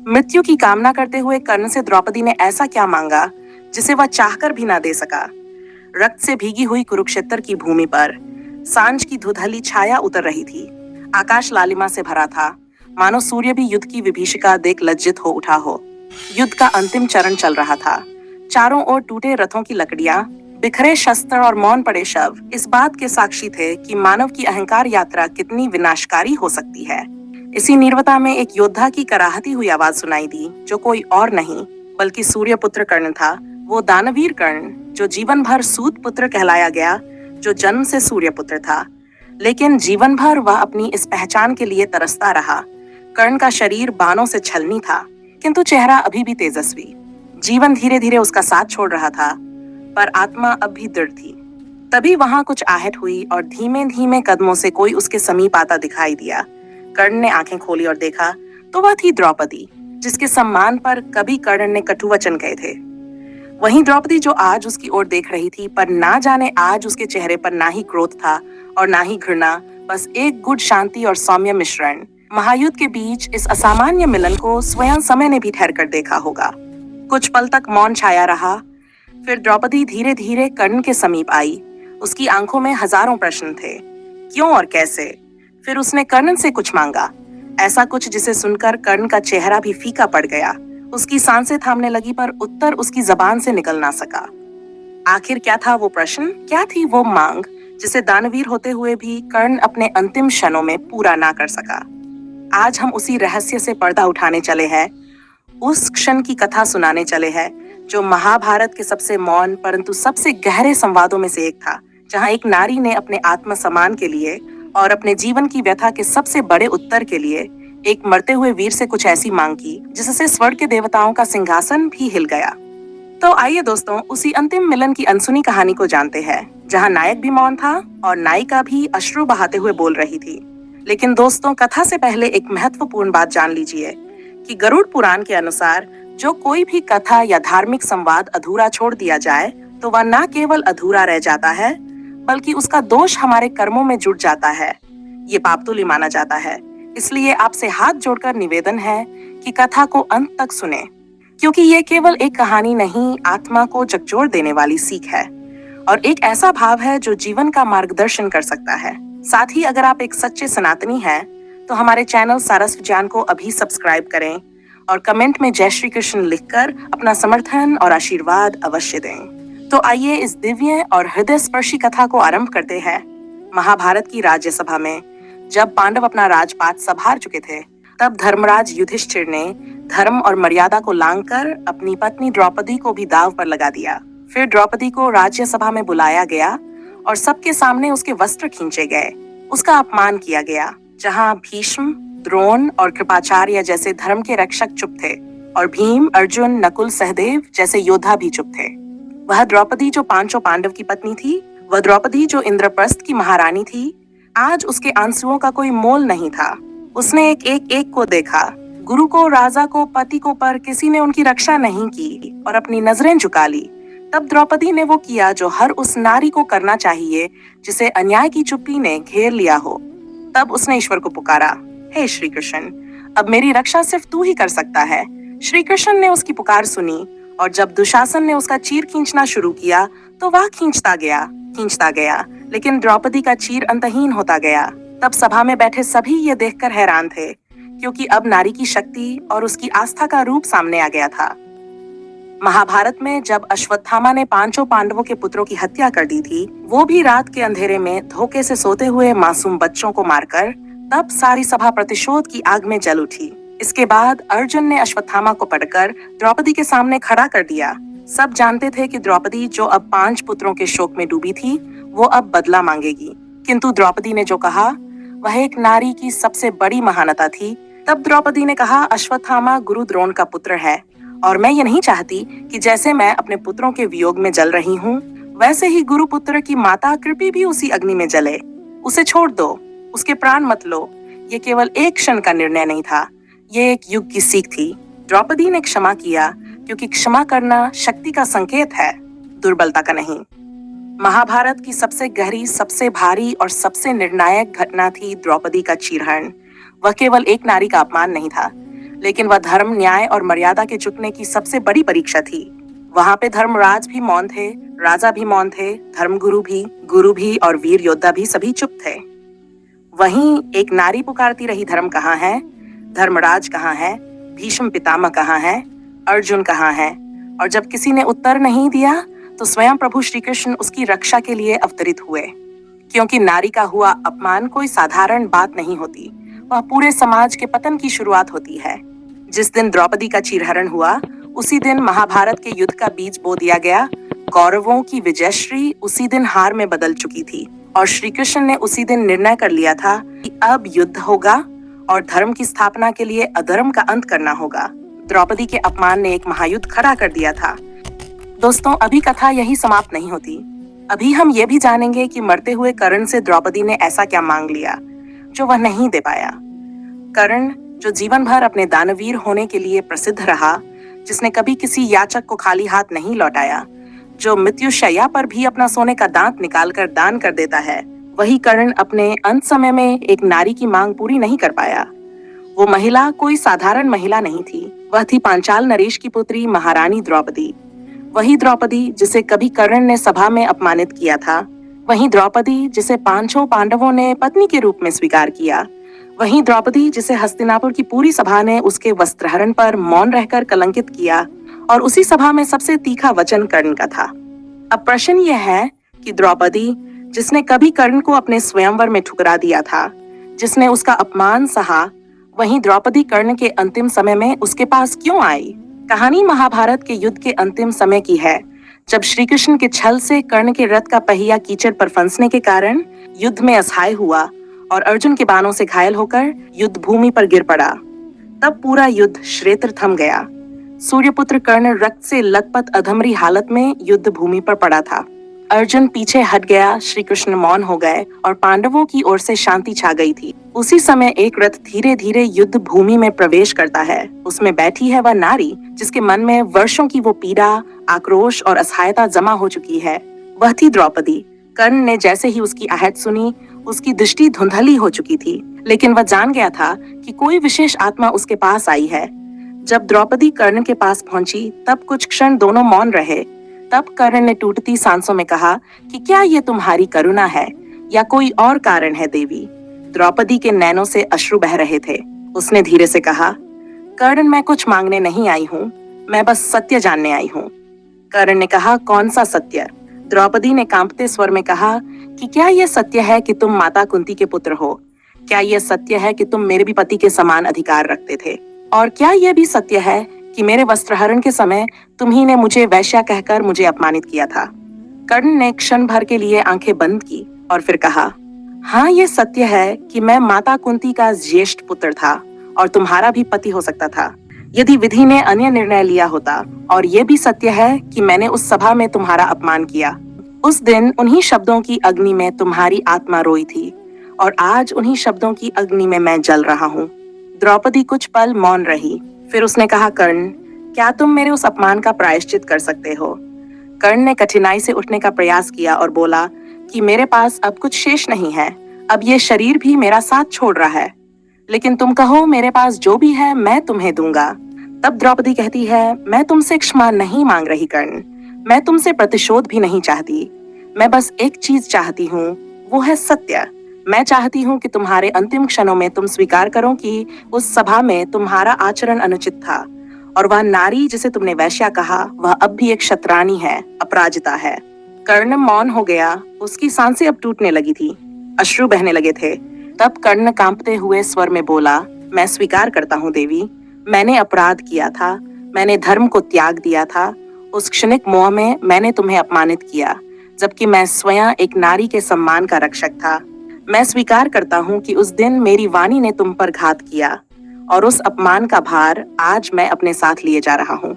मृत्यु की कामना करते हुए कर्ण से द्रौपदी ने ऐसा क्या मांगा जिसे वह चाहकर भी ना दे सका। रक्त से भीगी हुई कुरुक्षेत्र की भूमि पर सांझ की धुंधली छाया उतर रही थी। आकाश लालिमा से भरा था, मानो सूर्य भी युद्ध की विभीषिका देख लज्जित हो उठा हो। युद्ध का अंतिम चरण चल रहा था। चारों ओर टूटे रथों की लकड़ियां, बिखरे शस्त्र और मौन पड़े शव इस बात के साक्षी थे कि मानव की अहंकार यात्रा कितनी विनाशकारी हो सकती है। इसी नीरवता में एक योद्धा की कराहती हुई आवाज सुनाई दी, जो कोई और नहीं बल्कि सूर्यपुत्र कर्ण था। वो दानवीर कर्ण, जो जीवन भर सूत पुत्र कहलाया गया, जो जन्म से सूर्यपुत्र था। लेकिन जीवन भर वह अपनी इस पहचान के लिए तरसता रहा। कर्ण का शरीर बाणों से छलनी था, किंतु चेहरा अभी भी तेजस्वी। जीवन धीरे धीरे उसका साथ छोड़ रहा था, पर आत्मा अब भी दृढ़ थी। तभी वहां कुछ आहट हुई और धीमे धीमे कदमों से कोई उसके समीप आता दिखाई दिया। कर्ण ने आंखें खोली और देखा तो वह थी द्रौपदी, जिसके सम्मान पर कभी कर्ण ने कटु वचन कहे थे। वहीं द्रौपदी जो आज उसकी ओर देख रही थी, पर ना जाने आज उसके चेहरे पर ना ही क्रोध था और ना ही घृणा, बस एक गुड शांति और सौम्य मिश्रण। महायुद्ध के बीच इस असामान्य मिलन को स्वयं समय ने भी ठहर कर देखा होगा। कुछ पल तक मौन छाया रहा, फिर द्रौपदी धीरे धीरे कर्ण के समीप आई। उसकी आंखों में हजारों प्रश्न थे, क्यों और कैसे। फिर उसने कर्ण से कुछ मांगा, ऐसा कुछ जिसे सुनकर कर्ण का चेहरा भी फीका पड़ गया। उसकी सांसें थामने लगी, पर उत्तर उसकी जबान से निकल ना सका। आखिर क्या था वो प्रश्न, क्या थी वो मांग, जिसे दानवीर होते हुए भी कर्ण अपने अंतिम क्षणों में पूरा ना कर सका। आज हम उसी रहस्य से पर्दा उठाने चले हैं, उस क्षण की कथा सुनाने चले हैं जो महाभारत के सबसे मौन परंतु सबसे गहरे संवादों में से एक था, जहां एक नारी ने अपने आत्मसम्मान के लिए और अपने जीवन की व्यथा के सबसे बड़े उत्तर के लिए एक मरते हुए वीर से कुछ ऐसी मांग की जिससे स्वर्ग के देवताओं का सिंहासन भी हिल गया। तो आइए दोस्तों, उसी अंतिम मिलन की अनसुनी कहानी को जानते हैं, जहां नायक भी मौन था और नायिका भी अश्रु बहाते हुए बोल रही थी। लेकिन दोस्तों, कथा से पहले एक महत्वपूर्ण बात जान लीजिए कि गरुड़ पुराण के अनुसार जो कोई भी कथा या धार्मिक संवाद अधूरा छोड़ दिया जाए तो वह न केवल अधूरा रह जाता है, बल्कि उसका दोष हमारे कर्मों में जुड़ जाता है। ये पापतुल्य माना जाता है। इसलिए आपसे हाथ जोड़कर निवेदन है कि कथा को अंत तक सुने, क्योंकि ये केवल एक कहानी नहीं, आत्मा को झकझोर देने वाली सीख है और एक ऐसा भाव है जो जीवन का मार्गदर्शन कर सकता है। साथ ही अगर आप एक सच्चे सनातनी हैं, तो हमारे चैनल सारस विज्ञान को अभी सब्सक्राइब करें और कमेंट में जय श्री कृष्ण लिखकर अपना समर्थन और आशीर्वाद अवश्य दें। तो आइए इस दिव्य और हृदय स्पर्शी कथा को आरंभ करते हैं। महाभारत की राज्यसभा में जब पांडव अपना राजपाट संभाल चुके थे, तब धर्मराज युधिष्ठिर ने धर्म और मर्यादा को लांघकर अपनी पत्नी द्रौपदी को भी दांव पर लगा दिया। फिर द्रौपदी को राज्यसभा में बुलाया गया और सबके सामने उसके वस्त्र खींचे गए, उसका अपमान किया गया। जहां भीष्म, द्रोण और कृपाचार्य जैसे धर्म के रक्षक चुप थे और भीम, अर्जुन, नकुल, सहदेव जैसे योद्धा भी चुप थे। वह द्रौपदी जो पांचों पांडव की पत्नी थी, वह द्रौपदी जो इंद्रप्रस्थ की महारानी थी, आज उसके आंसुओं का कोई मोल नहीं था। उसने एक को देखा, गुरु को, राजा को, पति को, पर किसी ने उनकी रक्षा नहीं की और अपनी नजरें झुका ली। तब द्रौपदी ने वो किया जो हर उस नारी को करना चाहिए जिसे अन्याय की चुप्पी ने घेर लिया हो। तब उसने ईश्वर को पुकारा, हे श्री कृष्ण, अब मेरी रक्षा सिर्फ तू ही कर सकता है। श्री कृष्ण ने उसकी पुकार सुनी और जब दुशासन ने उसका चीर खींचना शुरू किया तो वह खींचता गया, लेकिन द्रौपदी का चीर अंतहीन होता गया। तब सभा में बैठे सभी ये देखकर हैरान थे, क्योंकि अब नारी की शक्ति और उसकी आस्था का रूप सामने आ गया था। महाभारत में जब अश्वत्थामा ने पांचों पांडवों के पुत्रों की हत्या कर दी थी, वो भी रात के अंधेरे में धोखे से सोते हुए मासूम बच्चों को मारकर, तब सारी सभा प्रतिशोध की आग में जल उठी। इसके बाद अर्जुन ने अश्वत्थामा को पकड़कर द्रौपदी के सामने खड़ा कर दिया। सब जानते थे कि द्रौपदी जो अब 5 पुत्रों के शोक में डूबी थी, वो अब बदला मांगेगी। किंतु द्रौपदी ने जो कहा वह एक नारी की सबसे बड़ी महानता थी। तब द्रौपदी ने कहा, अश्वत्थामा गुरु द्रोण का पुत्र है और मैं ये नहीं चाहती कि जैसे मैं अपने पुत्रों के वियोग में जल रही हूँ, वैसे ही गुरु पुत्र की माता कृपी भी उसी अग्नि में जले। उसे छोड़ दो, उसके प्राण मत लो। ये केवल एक क्षण का निर्णय नहीं था, ये एक युग की सीख थी। द्रौपदी ने क्षमा किया, क्योंकि क्षमा करना शक्ति का संकेत है, दुर्बलता का नहीं। महाभारत की सबसे गहरी, सबसे भारी और सबसे निर्णायक घटना थी द्रौपदी का चीरहरण। वह केवल एक नारी का अपमान नहीं था, लेकिन वह धर्म, न्याय और मर्यादा के झुकने की सबसे बड़ी परीक्षा थी। वहां पे धर्मराज भी मौन थे, राजा भी मौन थे, धर्मगुरु भी, गुरु भी और वीर योद्धा भी सभी चुप थे। वहीं एक नारी पुकारती रही, धर्म कहाँ है, धर्मराज कहाँ है, भीष्म पितामह कहाँ है, अर्जुन कहाँ है। और जब किसी ने उत्तर नहीं दिया तो स्वयं प्रभु श्री कृष्ण उसकी रक्षा के लिए अवतरित हुए, क्योंकि नारी का हुआ अपमान कोई साधारण बात नहीं होती, वह पूरे समाज के पतन की शुरुआत होती है। जिस दिन द्रौपदी का चीरहरण हुआ उसी दिन महाभारत के युद्ध का बीज बो दिया गया। कौरवों की विजयश्री उसी दिन हार में बदल चुकी थी और श्री कृष्ण ने उसी दिन निर्णय कर लिया था कि अब युद्ध होगा और धर्म की स्थापना के लिए अधर्म का अंत करना होगा। द्रौपदी के अपमान ने एक महायुद्ध खड़ा कर दिया था। दोस्तों, अभी कथा यही समाप्त नहीं होती। अभी हम ये भी जानेंगे कि मरते हुए कर्ण से द्रौपदी ने ऐसा क्या मांग लिया जो वह नहीं दे पाया। कर्ण, जो जीवन भर अपने दानवीर होने के लिए प्रसिद्ध रहा, जिसने कभी किसी याचक को खाली हाथ नहीं लौटाया, जो मृत्युशैया पर भी अपना सोने का दांत निकालकर दान कर देता है, वही कर्ण अपने अंत समय में एक नारी की मांग पूरी नहीं कर पाया। वो महिला कोई साधारण महिला नहीं थी, वह थी पांचाल नरेश की पुत्री महारानी द्रौपदी। वही द्रौपदी जिसे कभी कर्ण ने सभा में अपमानित किया था, वही द्रौपदी जिसे पांचों पांडवों ने पत्नी के रूप में स्वीकार किया, वही द्रौपदी जिसे हस्तिनापुर की पूरी सभा ने उसके वस्त्रहरण पर मौन रहकर कलंकित किया, और उसी सभा में सबसे तीखा वचन कर्ण का था। अब प्रश्न यह है कि द्रौपदी, जिसने कभी कर्ण को अपने स्वयंवर में ठुकरा दिया था, जिसने उसका अपमान सहा, वहीं द्रौपदी कर्ण के अंतिम समय में उसके पास क्यों आई? कहानी महाभारत के युद्ध के अंतिम समय की है, जब श्री कृष्ण के छल से कर्ण के रथ का पहिया कीचड़ पर फंसने के कारण युद्ध में असहाय हुआ और अर्जुन के बाणों से घायल होकर युद्ध भूमि पर गिर पड़ा। तब पूरा युद्ध क्षेत्र थम गया। सूर्यपुत्र कर्ण रक्त से लथपथ अधमरी हालत में युद्ध भूमि पर पड़ा था। अर्जुन पीछे हट गया, श्री कृष्ण मौन हो गए और पांडवों की ओर से शांति छा गई थी। उसी समय एक रथ धीरे धीरे युद्ध भूमि में प्रवेश करता है। उसमें बैठी है वह नारी जिसके मन में वर्षों की वो पीड़ा, आक्रोश और असहायता जमा हो चुकी है। वह थी द्रौपदी। कर्ण ने जैसे ही उसकी आहट सुनी, उसकी दृष्टि धुंधली हो चुकी थी, लेकिन वह जान गया था कि कोई विशेष आत्मा उसके पास आई है। जब द्रौपदी कर्ण के पास पहुंची तब कुछ क्षण दोनों मौन रहे। तब कर्ण ने टूटती सांसों में कहा कि क्या ये तुम्हारी करुणा है या कोई और कारण है देवी? द्रौपदी के नैनों से अश्रु बह रहे थे। उसने धीरे से कहा, कर्ण, मैं कुछ मांगने नहीं आई हूँ, मैं बस सत्य जानने आई हूँ। कर्ण ने कहा, कौन सा सत्य? द्रौपदी ने कांपते स्वर में कहा कि क्या यह सत्य है कि तुम माता कुंती के पुत्र हो? क्या यह सत्य है कि तुम मेरे भी पति के समान अधिकार रखते थे? और क्या यह भी सत्य है कि मेरे वस्त्रहरण के समय तुम्ही ने मुझे वैश्या कहकर मुझे अपमानित किया था? कर्ण ने क्षण भर के लिए आंखें बंद की और फिर कहा, हाँ, ये सत्य है कि मैं माता कुंती का ज्येष्ठ पुत्र था और तुम्हारा भी पति हो सकता था यदि विधि ने अन्य निर्णय लिया होता। और ये भी सत्य है कि मैंने उस सभा में तुम्हारा अपमान किया। उस दिन उन्हीं शब्दों की अग्नि में तुम्हारी आत्मा रोई थी और आज उन्हीं शब्दों की अग्नि में मैं जल रहा हूँ। द्रौपदी कुछ पल मौन रही, फिर उसने कहा, कर्ण, क्या तुम मेरे उस अपमान का प्रायश्चित कर सकते हो? कर्ण ने कठिनाई से उठने का प्रयास किया और बोला कि मेरे पास अब कुछ शेष नहीं है, अब ये शरीर भी मेरा साथ छोड़ रहा है, लेकिन तुम कहो मेरे पास जो भी है मैं तुम्हें दूंगा। तब द्रौपदी कहती है, मैं तुमसे क्षमा नहीं मांग रही कर्ण, मैं तुमसे प्रतिशोध भी नहीं चाहती, मैं बस एक चीज चाहती हूँ, वो है सत्य। मैं चाहती हूँ कि तुम्हारे अंतिम क्षणों में तुम स्वीकार करो कि उस सभा में तुम्हारा आचरण अनुचित था और वह नारी जिसे तुमने वैश्या कहा, वह अब भी एक शतरानी है, अपराजिता है। कर्ण मौन हो गया, उसकी सांसें अब टूटने लगी थी, अश्रु बहने लगे थे। तब कर्ण कांपते हुए स्वर में बोला, मैं स्वीकार करता हूँ देवी, मैंने अपराध किया था, मैंने धर्म को त्याग दिया था। उस क्षणिक मोह में मैंने तुम्हें अपमानित किया, जबकि मैं स्वयं एक नारी के सम्मान का रक्षक था। मैं स्वीकार करता हूँ कि उस दिन मेरी वाणी ने तुम पर घात किया और उस अपमान का भार आज मैं अपने साथ लिए जा रहा हूँ।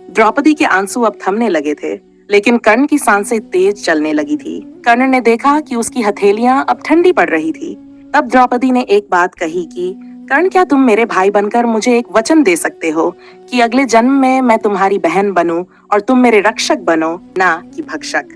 द्रौपदी के आंसू अब थमने लगे थे, लेकिन कर्ण की सांसें तेज चलने लगी थी। कर्ण ने देखा कि उसकी हथेलियां अब ठंडी पड़ रही थी। तब द्रौपदी ने एक बात कही कि कर्ण, क्या तुम मेरे भाई बनकर मुझे एक वचन दे सकते हो कि अगले जन्म में मैं तुम्हारी बहन बनूं और तुम मेरे रक्षक बनो, ना कि भक्षक?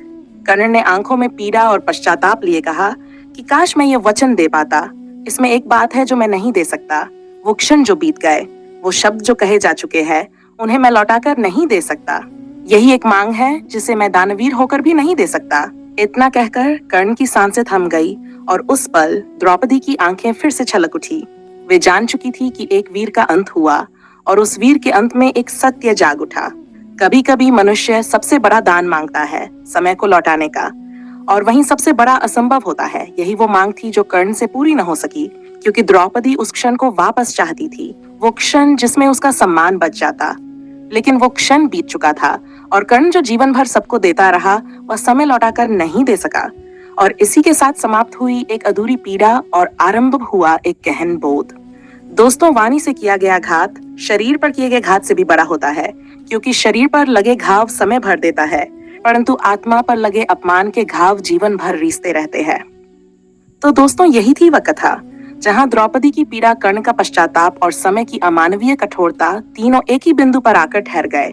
कर्ण ने आंखों में पीड़ा और पश्चाताप लिए कहा कि काश मैं ये वचन दे पाता। इसमें एक बात है जो मैं नहीं दे सकता, वो क्षण जो बीत गए, वो शब्द जो कहे जा चुके हैं उन्हें मैं लौटाकर नहीं दे सकता। यही एक मांग है जिसे मैं दानवीर होकर भी नहीं दे सकता। इतना कहकर कर्ण की सांसें थम गई और उस पल द्रौपदी की आंखें फिर से छलक उठी। वे जान चुकी थी कि एक वीर का अंत हुआ और उस वीर के अंत में एक सत्य जाग उठा। कभी कभी मनुष्य सबसे बड़ा दान मांगता है, समय को लौटाने का, और वहीं सबसे बड़ा असंभव होता है। यही वो मांग थी जो कर्ण से पूरी न हो सकी, क्योंकि द्रौपदी उस क्षण को वापस चाहती थी, वो क्षण जिसमें उसका सम्मान बच जाता। लेकिन वो क्षण बीत चुका था और कर्ण जो जीवन भर सबको देता रहा वह समय लौटाकर नहीं दे सका। और इसी के साथ समाप्त हुई एक अधूरी पीड़ा और आरंभ हुआ एक गहन बोध। दोस्तों, वाणी से किया गया घात शरीर पर किए गए घात से भी बड़ा होता है, क्योंकि शरीर पर लगे घाव समय भर देता है, परंतु आत्मा पर लगे अपमान के घाव जीवन भर रीसते रहते हैं। तो दोस्तों, यही थी वह कथा जहां द्रौपदी की पीड़ा, कर्ण का पश्चाताप और समय की अमानवीय कठोरता तीनों एक ही बिंदु पर आकर ठहर गए।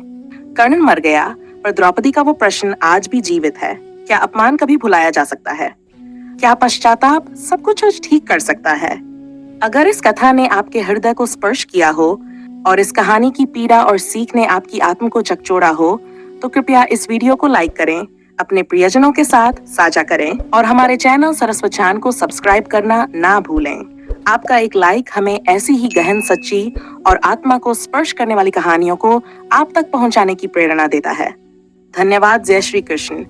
कर्ण मर गया, पर द्रौपदी का वो प्रश्न आज भी जीवित है। क्या अपमान कभी भुलाया जा सकता है? क्या पश्चाताप सब कुछ आज ठीक कर सकता है? अगर इस कथा ने आपके हृदय को स्पर्श किया हो और इस कहानी की पीड़ा और सीख ने आपकी आत्मा को झकझोरा हो, तो कृपया इस वीडियो को लाइक करें, अपने प्रियजनों के साथ साझा करें और हमारे चैनल सरस्वचान को सब्सक्राइब करना ना भूलें। आपका एक लाइक हमें ऐसी ही गहन, सच्ची और आत्मा को स्पर्श करने वाली कहानियों को आप तक पहुंचाने की प्रेरणा देता है। धन्यवाद। जय श्री कृष्ण।